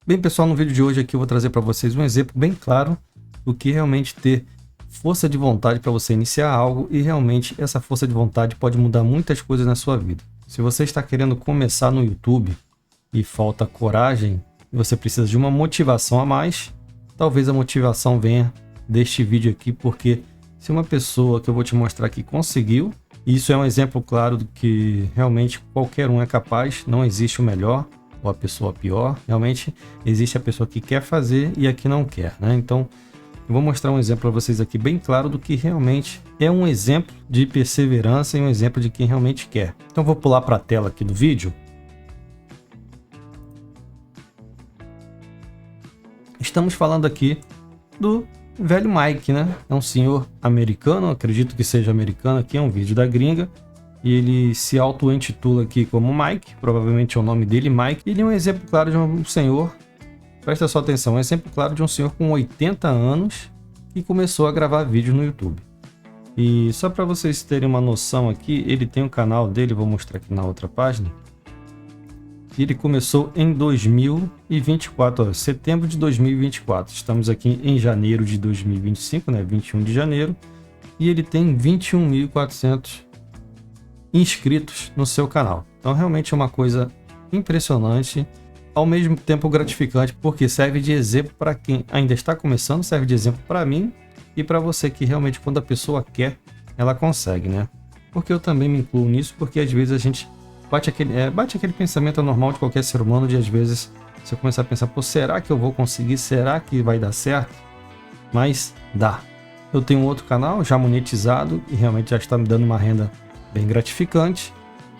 Bem, pessoal, no vídeo de hoje aqui eu vou trazer para vocês um exemplo bem claro do que realmente ter força de vontade para você iniciar algo, e realmente essa força de vontade pode mudar muitas coisas na sua vida. Se você está querendo começar no YouTube e falta coragem, e você precisa de uma motivação a mais, talvez a motivação venha deste vídeo aqui, porque se uma pessoa que eu vou te mostrar aqui conseguiu, isso é um exemplo claro do que realmente qualquer um é capaz, não existe o melhor ou a pessoa pior, realmente existe a pessoa que quer fazer e a que não quer, né? Então, eu vou mostrar um exemplo para vocês aqui bem claro do que realmente é um exemplo de perseverança e um exemplo de quem realmente quer. Então, vou pular para a tela aqui do vídeo. Estamos falando aqui do velho Mike, né? É um senhor americano, acredito que seja americano, aqui é um vídeo da gringa. E ele se auto-intitula aqui como Mike, provavelmente é o nome dele, Mike. Ele é um exemplo claro de um senhor, presta sua atenção, um exemplo claro de um senhor com 80 anos que começou a gravar vídeos no YouTube. E só para vocês terem uma noção aqui, ele tem um canal dele, vou mostrar aqui na outra página. Ele começou em 2024, setembro de 2024. Estamos aqui em janeiro de 2025, né? 21 de janeiro. E ele tem 21.400 inscritos no seu canal. Então realmente é uma coisa impressionante, ao mesmo tempo gratificante, porque serve de exemplo para quem ainda está começando, serve de exemplo para mim e para você, que realmente quando a pessoa quer, ela consegue, né? Porque eu também me incluo nisso, porque às vezes a gente bate aquele pensamento normal de qualquer ser humano, de às vezes você começa a pensar, pô, será que eu vou conseguir? Será que vai dar certo? Mas dá. Eu tenho um outro canal já monetizado e realmente já está me dando uma renda bem gratificante.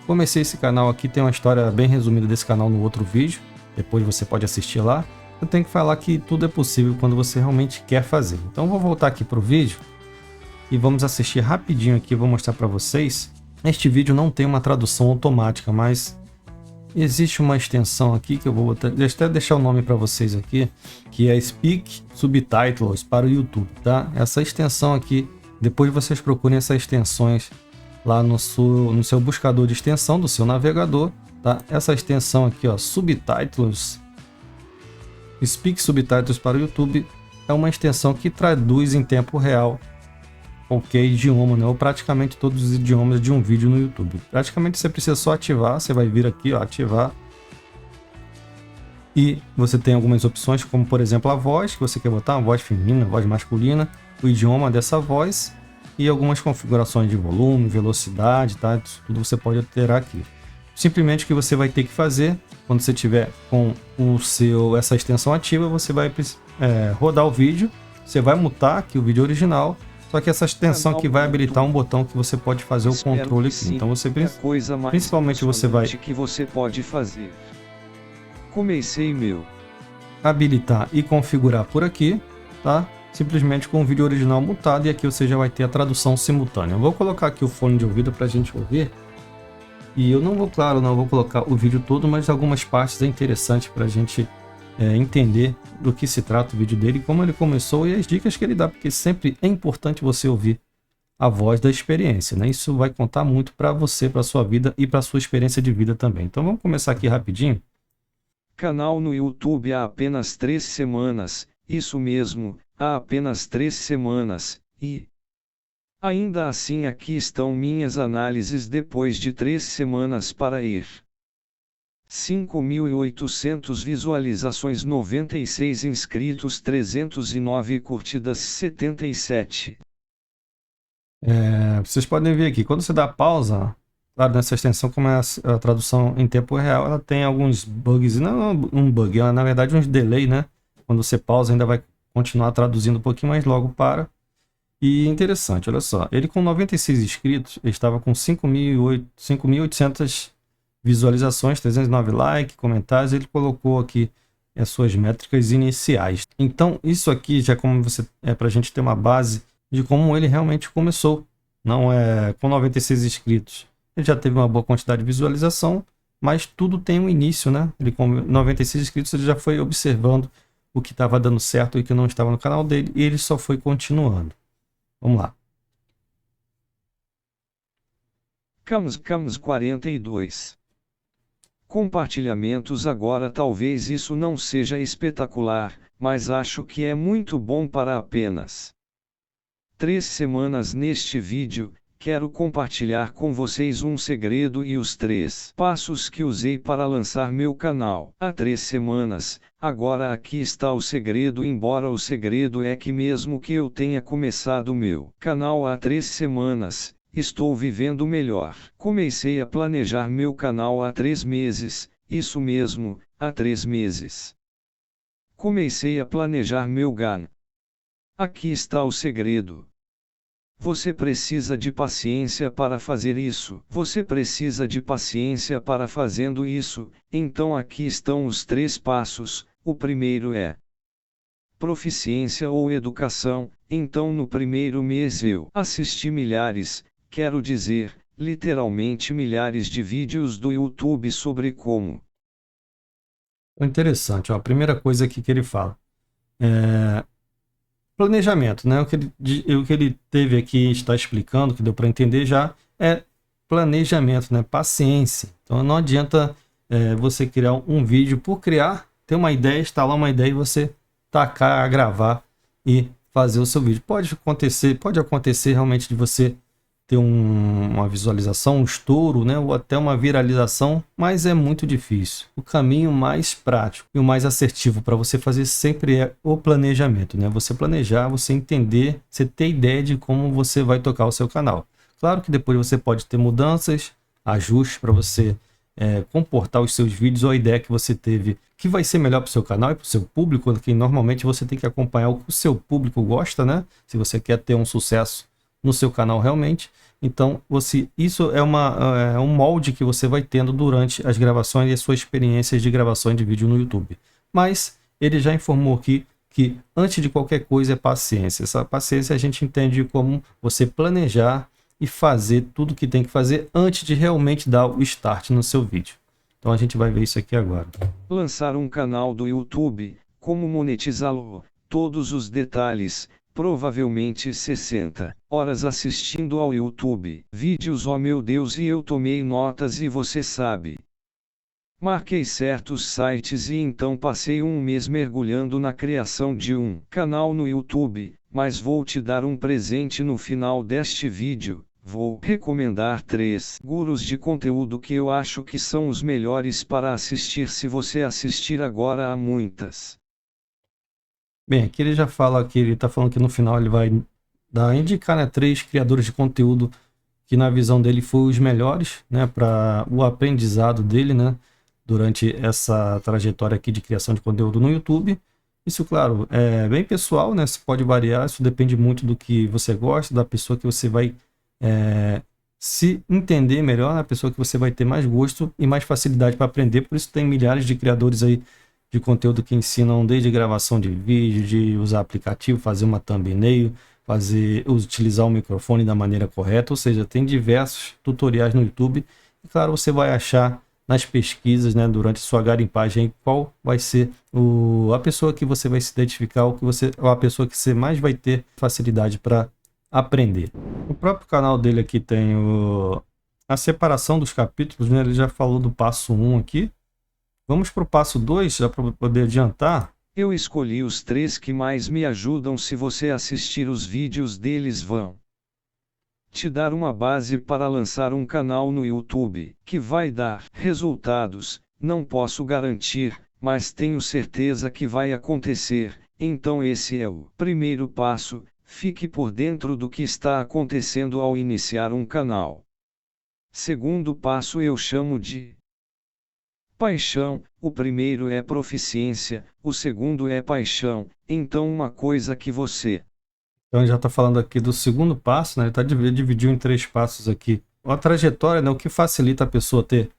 Comecei esse canal aqui, tem uma história bem resumida desse canal no outro vídeo, depois você pode assistir lá. Eu tenho que falar que tudo é possível quando você realmente quer fazer. Então vou voltar aqui para o vídeo e vamos assistir rapidinho aqui, vou mostrar para vocês. Este vídeo não tem uma tradução automática, mas existe uma extensão aqui que eu vou até deixar o nome para vocês aqui, que é Speak Subtitles para o YouTube, tá? Essa extensão aqui, depois vocês procurem essas extensões lá no seu buscador de extensão do seu navegador, tá? Essa extensão aqui, ó, Subtitles, Speak Subtitles para o YouTube, é uma extensão que traduz em tempo real qualquer idioma, né? Ou praticamente todos os idiomas de um vídeo no YouTube. Praticamente você precisa só ativar, você vai vir aqui, ó, ativar. E você tem algumas opções, como por exemplo a voz, que você quer botar, uma voz feminina, voz masculina, o idioma dessa voz e algumas configurações de volume, velocidade, tá? Isso tudo você pode alterar aqui. Simplesmente o que você vai ter que fazer quando você tiver com essa extensão ativa, você vai rodar o vídeo, você vai mutar aqui o vídeo original, só que essa extensão aqui vai habilitar um botão que você pode fazer o controle aqui. Então você principalmente você vai que você pode fazer. Comecei meu habilitar e configurar por aqui, tá? Simplesmente com o vídeo original mutado, e aqui você já vai ter a tradução simultânea. Eu vou colocar aqui o fone de ouvido para a gente ouvir. E eu não vou, claro, não vou colocar o vídeo todo, mas algumas partes é interessante para a gente entender do que se trata o vídeo dele, como ele começou e as dicas que ele dá, porque sempre é importante você ouvir a voz da experiência, né? Isso vai contar muito para você, para sua vida e para sua experiência de vida também. Então vamos começar aqui rapidinho. Canal no YouTube há apenas 3 semanas, isso mesmo, há apenas 3 semanas, e ainda assim aqui estão minhas análises depois de 3 semanas para ir. 5.800 visualizações, 96 inscritos, 309 curtidas, 77. Vocês podem ver aqui, quando você dá pausa, claro, nessa extensão, como é a tradução em tempo real, ela tem alguns bugs, não um bug, ela na verdade uns delay, né? Quando você pausa ainda vai continuar traduzindo um pouquinho, mas logo para. E interessante, olha só, ele com 96 inscritos, ele estava com 5.800 visualizações, 309 likes, comentários, ele colocou aqui as suas métricas iniciais. Então isso aqui já como você para a gente ter uma base de como ele realmente começou. Não é com 96 inscritos. Ele já teve uma boa quantidade de visualização, mas tudo tem um início, né? Ele com 96 inscritos ele já foi observando o que estava dando certo e o que não estava no canal dele, e ele só foi continuando. Vamos lá. Camus 42. Compartilhamentos agora talvez isso não seja espetacular, mas acho que é muito bom para apenas 3 semanas. Neste vídeo, quero compartilhar com vocês um segredo e os 3 passos que usei para lançar meu canal há 3 semanas. Agora aqui está o segredo, embora o segredo é que mesmo que eu tenha começado meu canal há 3 semanas, estou vivendo melhor. Comecei a planejar meu canal há 3 meses, isso mesmo, há 3 meses. Comecei a planejar meu ganho. Aqui está o segredo. Você precisa de paciência para fazer isso. Você precisa de paciência para fazendo isso. Então aqui estão os 3 passos. O primeiro é proficiência ou educação. Então no primeiro mês eu assisti milhares, quero dizer, literalmente milhares de vídeos do YouTube sobre como. Interessante, ó, a primeira coisa aqui que ele fala é planejamento, né? O que ele teve aqui, está explicando, que deu para entender já, é planejamento, né? Paciência. Então não adianta você criar um vídeo por criar, ter uma ideia, instalar uma ideia e você tacar a gravar e fazer o seu vídeo. Pode acontecer realmente de você ter uma visualização, um estouro, né? Ou até uma viralização, mas é muito difícil. O caminho mais prático e o mais assertivo para você fazer sempre é o planejamento, né? Você planejar, você entender, você ter ideia de como você vai tocar o seu canal. Claro que depois você pode ter mudanças, ajustes para você comportar os seus vídeos ou a ideia que você teve que vai ser melhor para o seu canal e para o seu público, que normalmente você tem que acompanhar o que o seu público gosta, né? Se você quer ter um sucesso no seu canal realmente. Então, isso é um molde que você vai tendo durante as gravações e as suas experiências de gravação de vídeo no YouTube. Mas ele já informou aqui que antes de qualquer coisa é paciência. Essa paciência a gente entende como você planejar e fazer tudo o que tem que fazer antes de realmente dar o start no seu vídeo. Então a gente vai ver isso aqui agora. Lançar um canal do YouTube, como monetizá-lo, todos os detalhes. Provavelmente 60 horas assistindo ao YouTube. Vídeos, oh meu Deus, e eu tomei notas e você sabe. Marquei certos sites e então passei um mês mergulhando na criação de um canal no YouTube, mas vou te dar um presente no final deste vídeo. Vou recomendar 3 gurus de conteúdo que eu acho que são os melhores para assistir. Se você assistir agora, há muitas. Bem, aqui ele já fala que ele está falando que no final ele vai indicar, né, 3 criadores de conteúdo que na visão dele foram os melhores, né, para o aprendizado dele, né, durante essa trajetória aqui de criação de conteúdo no YouTube. Isso, claro, é bem pessoal, né, isso pode variar, isso depende muito do que você gosta, da pessoa que você vai se entender melhor, né, a pessoa que você vai ter mais gosto e mais facilidade para aprender. Por isso tem milhares de criadores aí de conteúdo que ensinam desde gravação de vídeo, de usar aplicativo, fazer uma thumbnail, utilizar o microfone da maneira correta, ou seja, tem diversos tutoriais no YouTube. E claro, você vai achar nas pesquisas, né, durante sua garimpagem, qual vai ser a pessoa que você vai se identificar, ou a pessoa que você mais vai ter facilidade para aprender. O próprio canal dele aqui tem a separação dos capítulos, né? Ele já falou do passo 1 aqui. Vamos para o passo 2, já para poder adiantar. Eu escolhi os 3 que mais me ajudam. Se você assistir os vídeos deles, vão te dar uma base para lançar um canal no YouTube, que vai dar resultados. Não posso garantir, mas tenho certeza que vai acontecer. Então esse é o primeiro passo. Fique por dentro do que está acontecendo ao iniciar um canal. Segundo passo eu chamo de paixão. O primeiro é proficiência, o segundo é paixão. Então uma coisa que você... Então ele já está falando aqui do segundo passo, né? Ele dividiu em 3 passos aqui. A trajetória, né? O que facilita a pessoa ter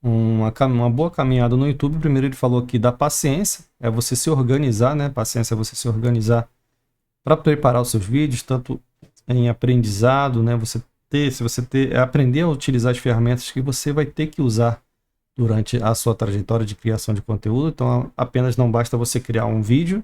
uma boa caminhada no YouTube. Primeiro ele falou aqui da paciência, é você se organizar, né? Paciência é você se organizar para preparar os seus vídeos, tanto em aprendizado, né? Aprender a utilizar as ferramentas que você vai ter que usar durante a sua trajetória de criação de conteúdo. Então apenas não basta você criar um vídeo,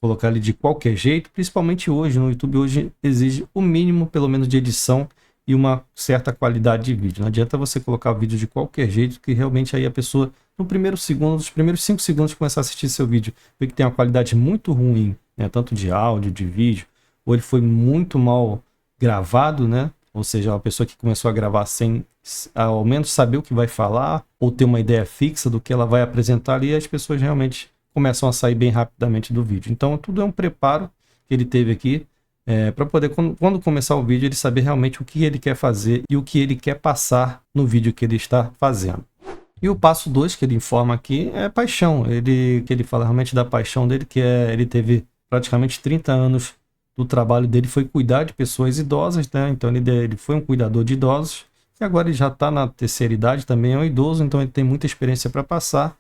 colocar ele de qualquer jeito, principalmente hoje, no YouTube hoje exige o mínimo, pelo menos, de edição e uma certa qualidade de vídeo. Não adianta você colocar o vídeo de qualquer jeito, que realmente aí a pessoa, no primeiro segundo, nos primeiros 5 segundos, começar a assistir seu vídeo, vê que tem uma qualidade muito ruim, né? Tanto de áudio, de vídeo, ou ele foi muito mal gravado, né? Ou seja, uma pessoa que começou a gravar sem ao menos saber o que vai falar, ou ter uma ideia fixa do que ela vai apresentar ali, e as pessoas realmente começam a sair bem rapidamente do vídeo. Então tudo é um preparo que ele teve aqui, para poder, quando começar o vídeo, ele saber realmente o que ele quer fazer e o que ele quer passar no vídeo que ele está fazendo. E o passo 2 que ele informa aqui é paixão. Que ele fala realmente da paixão dele, que ele teve praticamente 30 anos do trabalho dele, foi cuidar de pessoas idosas, né? Então ele foi um cuidador de idosos, e agora ele já está na terceira idade, também é um idoso, então ele tem muita experiência para passar,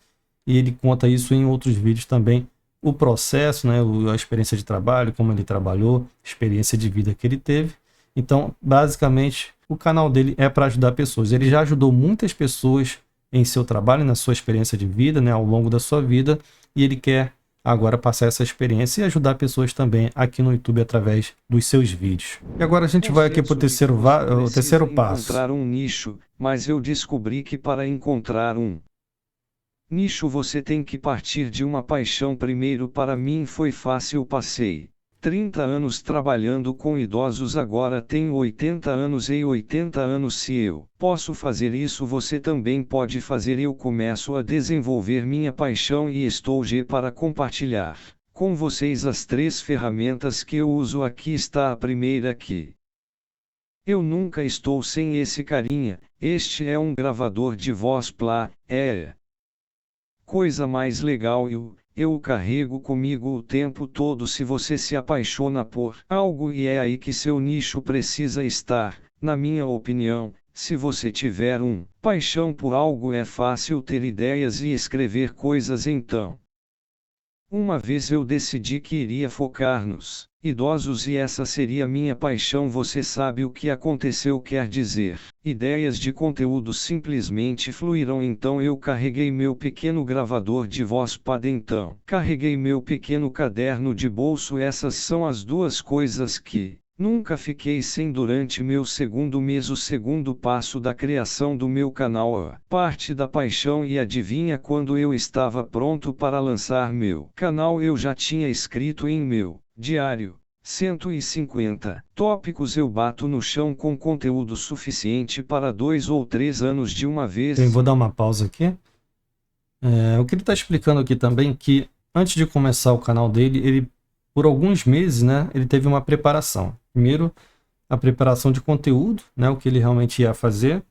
e ele conta isso em outros vídeos também, o processo, né, a experiência de trabalho, como ele trabalhou, experiência de vida que ele teve. Então, basicamente, o canal dele é para ajudar pessoas. Ele já ajudou muitas pessoas em seu trabalho, na sua experiência de vida, né, ao longo da sua vida, e ele quer agora passar essa experiência e ajudar pessoas também aqui no YouTube através dos seus vídeos. E agora a gente vai aqui para o terceiro passo. Encontrar um nicho, mas eu descobri que para encontrar um nicho você tem que partir de uma paixão primeiro. Para mim foi fácil, passei 30 anos trabalhando com idosos, agora tenho 80 anos e 80 anos. Se eu posso fazer isso, você também pode fazer. Eu começo a desenvolver minha paixão e estou para compartilhar com vocês as 3 ferramentas que eu uso. Aqui está a primeira aqui. Eu nunca estou sem esse carinha, este é um gravador de voz Plá, coisa mais legal, eu o carrego comigo o tempo todo. Se você se apaixona por algo, e é aí que seu nicho precisa estar, na minha opinião. Se você tiver paixão por algo, é fácil ter ideias e escrever coisas. Então, uma vez eu decidi que iria focar nos idosos e essa seria minha paixão. Você sabe o que aconteceu, quer dizer, ideias de conteúdo simplesmente fluíram. Então eu carreguei meu pequeno gravador de voz Pad, então carreguei meu pequeno caderno de bolso. Essas são as 2 coisas que nunca fiquei sem durante meu segundo mês. O segundo passo da criação do meu canal, parte da paixão. E adivinha, quando eu estava pronto para lançar meu canal, eu já tinha escrito em meu diário 150 tópicos. Eu bato no chão com conteúdo suficiente para 2 ou 3 anos de uma vez. Eu vou dar uma pausa aqui. O que ele está explicando aqui também, que antes de começar o canal dele, ele, por alguns meses, né, ele teve uma preparação. Primeiro, a preparação de conteúdo, né, o que ele realmente ia fazer.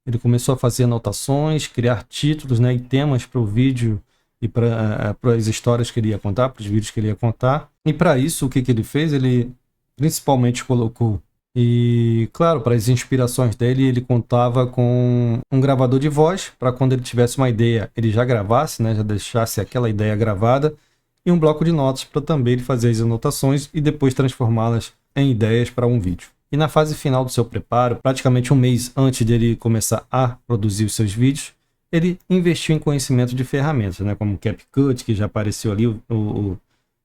Ele começou a fazer anotações, criar títulos, né, e temas para o vídeo e para as histórias que ele ia contar, para os vídeos que ele ia contar. E para isso, o que ele fez? Ele principalmente colocou, e claro, para as inspirações dele, ele contava com um gravador de voz, para quando ele tivesse uma ideia, ele já gravasse, né, já deixasse aquela ideia gravada, e um bloco de notas para também ele fazer as anotações e depois transformá-las em ideias para um vídeo. E na fase final do seu preparo, praticamente um mês antes dele começar a produzir os seus vídeos, ele investiu em conhecimento de ferramentas, né, como CapCut, que já apareceu ali.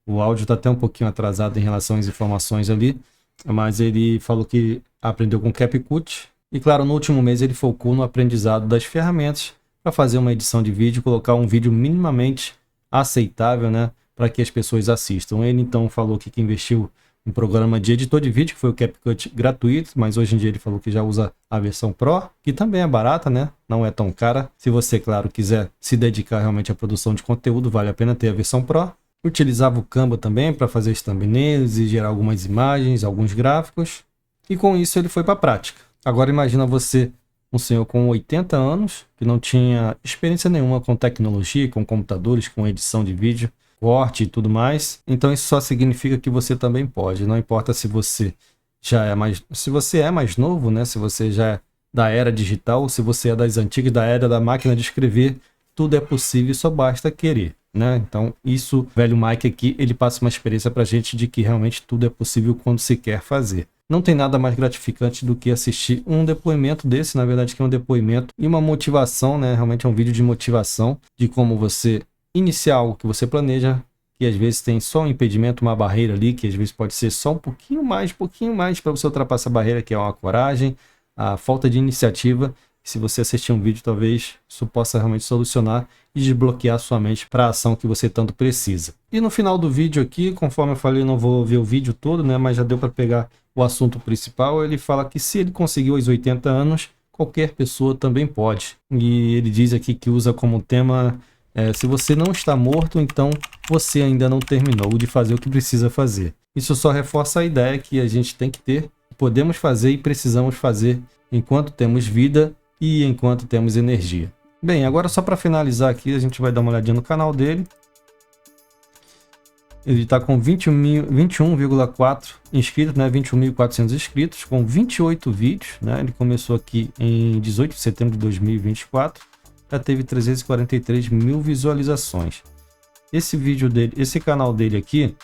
O áudio está até um pouquinho atrasado em relação às informações ali, mas ele falou que aprendeu com CapCut. E claro, no último mês ele focou no aprendizado das ferramentas para fazer uma edição de vídeo, colocar um vídeo minimamente aceitável, né, para que as pessoas assistam. Ele então falou que investiu um programa de editor de vídeo, que foi o CapCut gratuito, mas hoje em dia ele falou que já usa a versão Pro, que também é barata, né? Não é tão cara. Se você, claro, quiser se dedicar realmente à produção de conteúdo, vale a pena ter a versão Pro. Utilizava o Canva também para fazer os thumbnails e gerar algumas imagens, alguns gráficos. E com isso ele foi para a prática. Agora imagina você, um senhor com 80 anos, que não tinha experiência nenhuma com tecnologia, com computadores, com edição de vídeo, corte e tudo mais. Então isso só significa que você também pode. Não importa se você é mais novo, né? Se você já é da era digital, se você é das antigas, da era da máquina de escrever, tudo é possível, só basta querer, né? Então isso, velho Mike aqui, ele passa uma experiência pra gente de que realmente tudo é possível quando se quer fazer. Não tem nada mais gratificante do que assistir um depoimento desse, na verdade que é um depoimento e uma motivação, né? Realmente é um vídeo de motivação de como você iniciar algo que você planeja, que às vezes tem só um impedimento, uma barreira ali, que às vezes pode ser só um pouquinho mais para você ultrapassar a barreira, que é uma coragem, a falta de iniciativa. Se você assistir um vídeo, talvez isso possa realmente solucionar e desbloquear sua mente para a ação que você tanto precisa. E no final do vídeo aqui, conforme eu falei, eu não vou ver o vídeo todo, né, mas já deu para pegar o assunto principal. Ele fala que se ele conseguiu aos 80 anos, qualquer pessoa também pode. E ele diz aqui que usa como tema, se você não está morto, então você ainda não terminou de fazer o que precisa fazer. Isso só reforça a ideia que a gente tem que ter, podemos fazer e precisamos fazer enquanto temos vida e enquanto temos energia. Bem, agora só para finalizar aqui, a gente vai dar uma olhadinha no canal dele. Ele está com 21,4 inscritos, né? 21.400 inscritos, com 28 vídeos, né? Ele começou aqui em 18 de setembro de 2024, já teve 343 mil visualizações. Esse vídeo dele, esse canal dele aqui,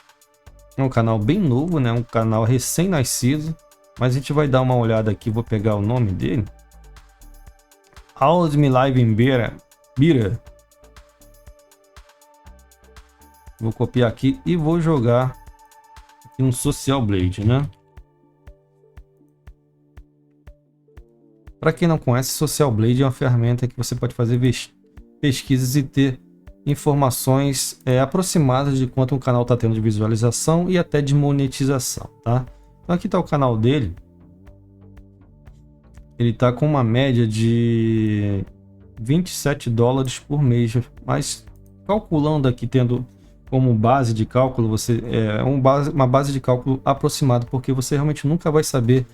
é um canal bem novo, né? Um canal recém-nascido, mas a gente vai dar uma olhada aqui, vou pegar o nome dele. How's Me Live in Bira. Vou copiar aqui e vou jogar aqui no Social Blade, né? Para quem não conhece, Social Blade é uma ferramenta que você pode fazer pesquisas e ter informações aproximadas de quanto um canal está tendo de visualização e até de monetização, tá? Então aqui está o canal dele. Ele está com uma média de $27 por mês, mas calculando aqui, tendo como base de cálculo, uma base de cálculo aproximada, porque você realmente nunca vai saber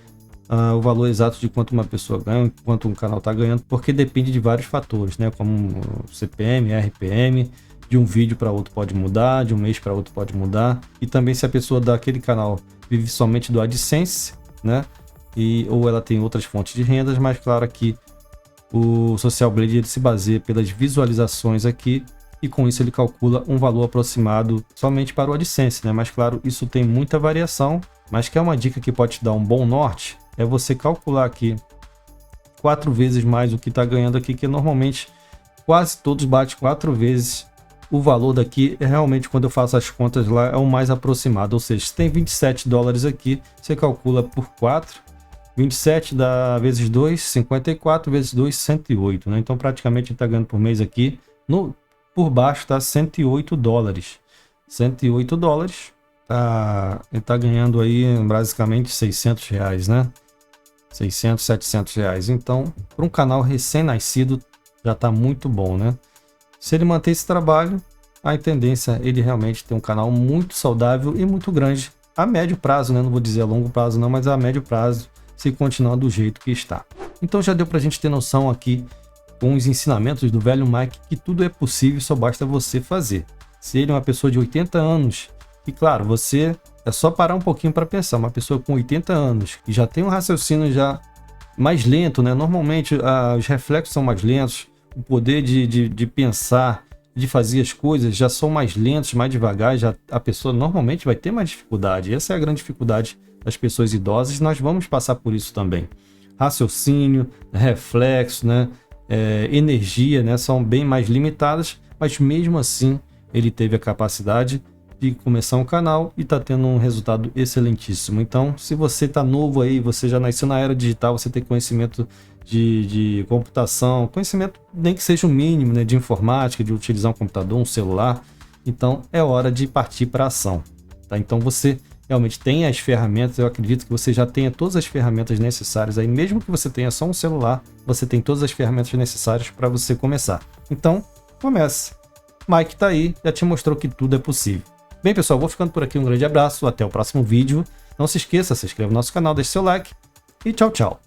o valor exato de quanto uma pessoa ganha, quanto um canal está ganhando, porque depende de vários fatores, né? Como CPM, RPM, de um vídeo para outro pode mudar, de um mês para outro pode mudar, e também se a pessoa daquele canal vive somente do AdSense, né? Ou ela tem outras fontes de rendas, mas claro que o Social Blade ele se baseia pelas visualizações aqui, e com isso ele calcula um valor aproximado somente para o AdSense, né? Mas claro, isso tem muita variação, mas que é uma dica que pode te dar um bom norte, é você calcular aqui 4 vezes mais o que está ganhando aqui, que normalmente quase todos batem 4 vezes o valor daqui. Realmente, quando eu faço as contas lá, é o mais aproximado, ou seja, se tem $27 aqui, você calcula por 4, 27 vezes 2, 54 vezes 2, 108, né? Então praticamente está ganhando por mês aqui, por baixo está $108. $108, ele tá ganhando aí basicamente R$600, né? 600, R$700. Então, para um canal recém-nascido, já está muito bom, né? Se ele manter esse trabalho, a tendência é ele realmente ter um canal muito saudável e muito grande a médio prazo, né? Não vou dizer a longo prazo não, mas a médio prazo, se continuar do jeito que está. Então já deu para a gente ter noção aqui com os ensinamentos do velho Mike que tudo é possível, só basta você fazer. Se ele é uma pessoa de 80 anos, e claro, você é só parar um pouquinho para pensar, uma pessoa com 80 anos que já tem um raciocínio já mais lento, né? Normalmente os reflexos são mais lentos, o poder de pensar, de fazer as coisas já são mais lentos, mais devagar, já a pessoa normalmente vai ter mais dificuldade. Essa é a grande dificuldade das pessoas idosas, nós vamos passar por isso também. Raciocínio, reflexo, né? Energia, né? São bem mais limitadas, mas mesmo assim ele teve a capacidade de começar um canal e está tendo um resultado excelentíssimo. Então, se você está novo aí, você já nasceu na era digital, você tem conhecimento de computação, conhecimento nem que seja o mínimo, né, de informática, de utilizar um computador, um celular, então é hora de partir para a ação, tá? Então você realmente tem as ferramentas, eu acredito que você já tenha todas as ferramentas necessárias aí, mesmo que você tenha só um celular, você tem todas as ferramentas necessárias para você começar. Então, comece. Mike tá aí, já te mostrou que tudo é possível. Bem, pessoal, vou ficando por aqui, um grande abraço, até o próximo vídeo. Não se esqueça, se inscreva no nosso canal, deixe seu like e tchau, tchau.